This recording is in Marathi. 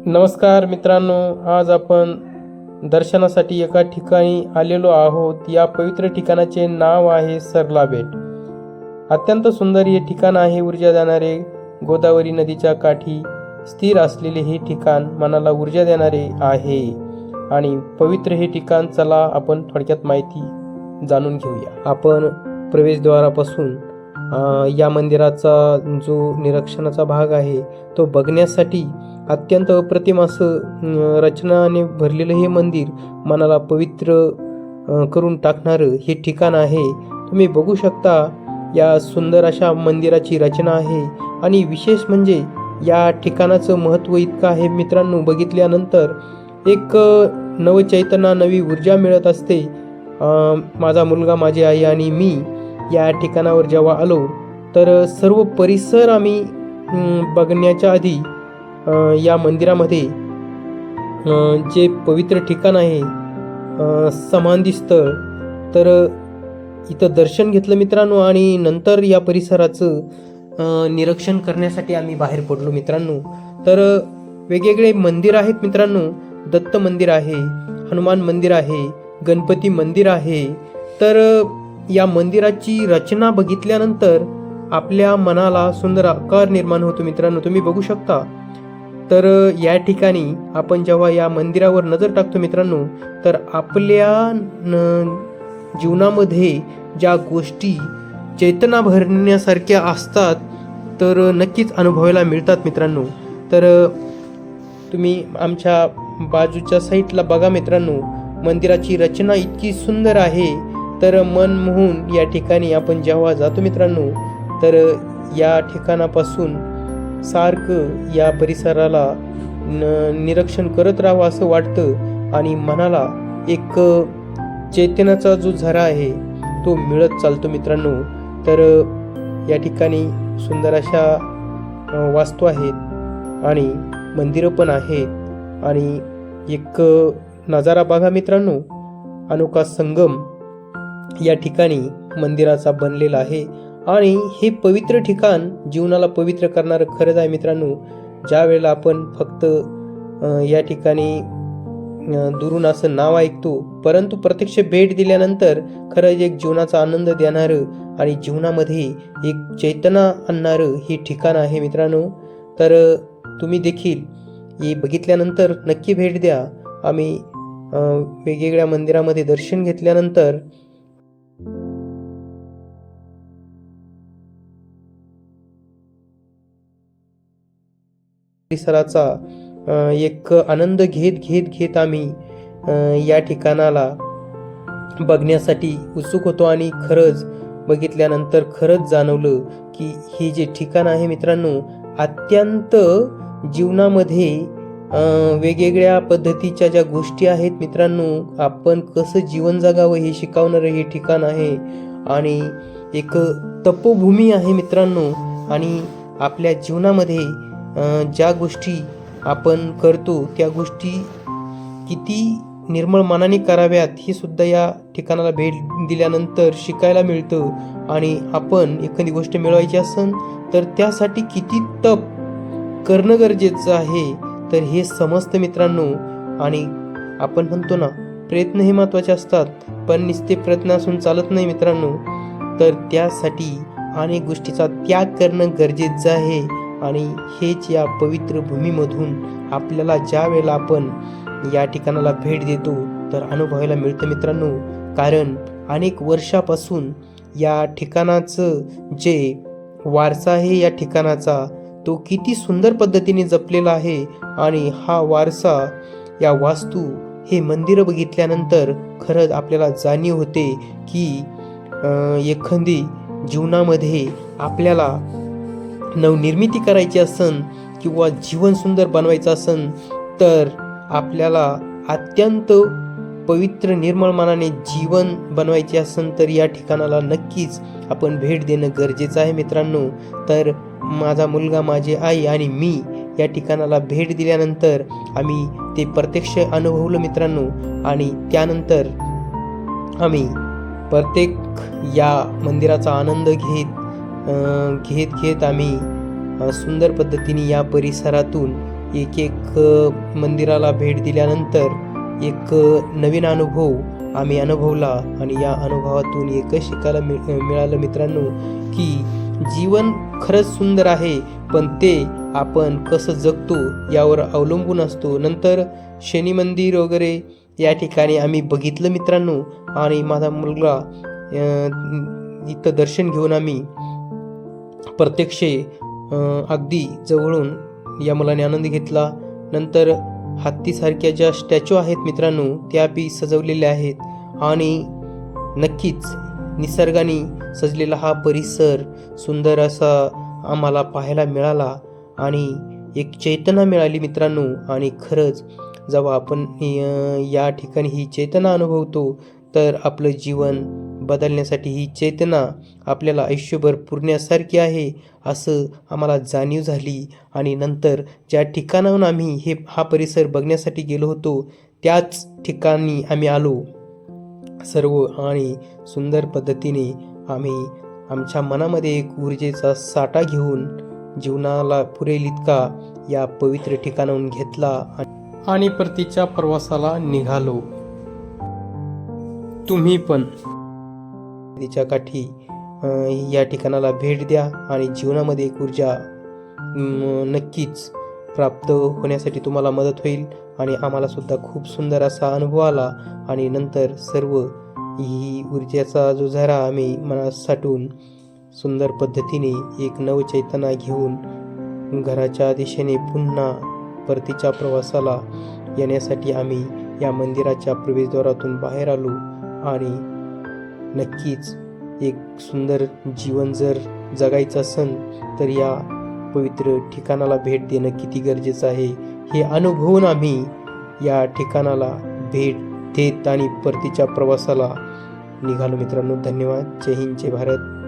नमस्कार मित्रांनो, आज आपण दर्शनासाठी एका ठिकाणी आलेलो आहोत। या पवित्र ठिकाणाचे नाव आहे सरला बेट। अत्यंत सुंदर हे ठिकाण आहे। ऊर्जा देणारे गोदावरी नदीच्या काठी स्थिर असलेले हे ठिकाण मनाला ऊर्जा देणारे आहे आणि पवित्र हे ठिकाण। चला आपण थोडक्यात माहिती जाणून घेऊया। आपण प्रवेशद्वारापासून या मंदिराचा जो निरीक्षणाचा भाग आहे तो बघण्यासाठी अत्यंत अप्रतिम असं रचनाने भरलेलं हे मंदिर मनाला पवित्र करून टाकणारं हे ठिकाण आहे। तुम्ही बघू शकता या सुंदर अशा मंदिराची रचना आहे आणि विशेष म्हणजे या ठिकाणाचं महत्त्व इतकं आहे मित्रांनो, बघितल्यानंतर एक नवचैतना नवी ऊर्जा मिळत असते। माझा मुलगा, माझी आई आणि मी या ठिकाणावर जेव्हा आलो तर सर्व परिसर आम्ही बघण्याच्या आधी या मंदिरामध्ये जे पवित्र ठिकाण आहे समाधी स्थळ, तर इथं दर्शन घेतलं मित्रांनो आणि नंतर या परिसराचं निरीक्षण करण्यासाठी आम्ही बाहेर पडलो मित्रांनो। तर वेगवेगळे मंदिर आहेत मित्रांनो। दत्त मंदिर आहे, हनुमान मंदिर आहे, गणपती मंदिर आहे। तर या मंदिराची रचना बघितल्यानंतर आपल्या मनाला सुंदर आकार निर्माण होतो मित्रांनो, तुम्ही बघू शकता। तर या ठिकाणी आपण जेव्हा या मंदिरावर नजर टाकतो मित्रांनो, तर आपल्या जीवनामध्ये ज्या गोष्टी चैतना भरण्यासारख्या असतात तर नक्कीच अनुभवायला मिळतात मित्रांनो। तर तुम्ही आमच्या बाजूच्या साईडला बघा मित्रांनो, मंदिराची रचना इतकी सुंदर आहे। तर मन मोहून या ठिकाणी आपण जेव्हा जातो मित्रांनो, तर या ठिकाणापासून सारखं या परिसराला निरीक्षण करत राहावं असं वाटतं आणि मनाला एक चैतन्याचा जो झरा आहे तो मिळत चालतो मित्रांनो। तर या ठिकाणी सुंदर अशा वास्तू आहेत आणि मंदिरं पण आहेत आणि एक नजारा बघा मित्रांनो, अनोखा संगम या ठिकाणी मंदिराचा बनलेला आहे आणि हे पवित्र ठिकाण जीवनाला पवित्र करणारं खरंच आहे मित्रांनो। ज्या वेळेला आपण फक्त या ठिकाणी दुरून असं नाव ऐकतो, परंतु प्रत्यक्ष भेट दिल्यानंतर खरंच एक जीवनाचा आनंद देणारं आणि जीवनामध्ये एक चैतना आणणारं हे ठिकाण आहे मित्रांनो। तर तुम्ही देखील हे बघितल्यानंतर नक्की भेट द्या। आम्ही वेगवेगळ्या मंदिरामध्ये दर्शन घेतल्यानंतर परिसराचा एक आनंद घेत आम्ही या ठिकाणाला बघण्यासाठी उत्सुक होतो आणि खरंच बघितल्यानंतर खरंच जाणवलं की हे जे ठिकाण आहे मित्रांनो, अत्यंत जीवनामध्ये वेगवेगळ्या पद्धतीच्या ज्या गोष्टी आहेत मित्रांनो, आपण कसं जीवन जगावं हे शिकवणारं हे ठिकाण आहे आणि एक तपोभूमी आहे मित्रांनो। आणि आपल्या जीवनामध्ये ज्या गोष्टी आपण करतो त्या गोष्टी किती निर्मळ मनाने कराव्यात हे सुद्धा या ठिकाणाला भेट दिल्यानंतर शिकायला मिळतं। आणि आपण एखादी गोष्ट मिळवायची असेल तर त्यासाठी किती तप करणं गरजेचं आहे तर हे समजतं मित्रांनो। आणि आपण म्हणतो ना, प्रयत्न हे महत्त्वाचे असतात, पण नुसते प्रयत्न असून चालत नाही मित्रांनो। तर त्यासाठी अनेक गोष्टीचा त्याग करणं गरजेचं आहे आणि हेच या पवित्र भूमीमधून आपल्याला ज्या वेळेला आपण या ठिकाणाला भेट देतो तर अनुभवायला मिळतं मित्रांनो। कारण अनेक वर्षापासून या ठिकाणाचं जे वारसा आहे या ठिकाणाचा तो किती सुंदर पद्धतीने जपलेला आहे आणि हा वारसा, या वास्तू, हे मंदिरं बघितल्यानंतर खरंच आपल्याला जाणीव होते की एखादी जीवनामध्ये आपल्याला नवनिर्मिती करायची असेल किंवा जीवन सुंदर बनवायचं असेल तर आपल्याला अत्यंत पवित्र निर्मळ मनाने जीवन बनवायचे असेल तर या ठिकाणाला नक्कीच आपण भेट देणं गरजेचं आहे मित्रांनो। तर माझा मुलगा, माझी आई आणि मी या ठिकाणाला भेट दिल्यानंतर आम्ही ते प्रत्यक्ष अनुभवलं मित्रांनो आणि त्यानंतर आम्ही प्रत्येक या मंदिराचा आनंद घेत आम्ही सुंदर पद्धतीने या परिसरातून एक एक मंदिराला भेट दिल्यानंतर एक नवीन अनुभव आम्ही अनुभवला आणि या अनुभवातून एकच शिकायला मिळालं मित्रांनो, की जीवन खरंच सुंदर आहे, पण ते आपण कसं जगतो यावर अवलंबून असतो. नंतर शनी मंदिर वगैरे या ठिकाणी आम्ही बघितलं मित्रांनो, आणि माझा मुलगा इथं दर्शन घेऊन आम्ही प्रत्यक्ष अगदी जवळून या मुलाने आनंद घेतला. नंतर हत्तीसारख्या ज्या स्टॅच्यू आहेत मित्रांनो, त्या बी सजवलेल्या आहेत आणि नक्कीच निसर्गाने सजलेला हा परिसर सुंदर असा आम्हाला पाहायला मिळाला आणि एक चेतना मिळाली मित्रांनो. आणि खरंच जेव्हा आपण या ठिकाणी ही चेतना अनुभवतो, तर आपलं जीवन बदलण्यासाठी ही चेतना आपल्याला आयुष्यभर पुरण्यासारखी आहे असं आम्हाला जाणीव झाली. आणि नंतर ज्या ठिकाणाहून आम्ही हा परिसर बघण्यासाठी गेलो होतो, त्याच ठिकाणी आम्ही आलो सर्व, आणि सुंदर पद्धतीने आम्ही आमच्या मनामध्ये एक ऊर्जेचा साठा घेऊन जीवनाला पुरेल इतका या पवित्र ठिकाणाहून घेतला आणि परतीच्या प्रवासाला निघालो. तुम्ही पण नदीच्या काठी या ठिकाणाला भेट द्या आणि जीवनामध्ये एक ऊर्जा नक्कीच प्राप्त होण्यासाठी तुम्हाला मदत होईल. आणि आम्हाला सुद्धा खूप सुंदर असा अनुभव आला. आणि नंतर सर्व ही ऊर्जेचा जो झरा आम्ही मनात साठवून सुंदर पद्धतीने एक नवचैतना घेऊन घराच्या दिशेने पुन्हा परतीच्या प्रवासाला येण्यासाठी आम्ही या मंदिराच्या प्रवेशद्वारातून बाहेर आलो. आणि नक्कीच एक सुंदर जीवन जर जगायचं असेल तर या पवित्र ठिकाणाला भेट देणं किती गरजेचं आहे हे अनुभवून आम्ही या ठिकाणाला भेट देत आणि परतीच्या प्रवासाला निघालो मित्रांनो. धन्यवाद. जय हिंद, जय भारत.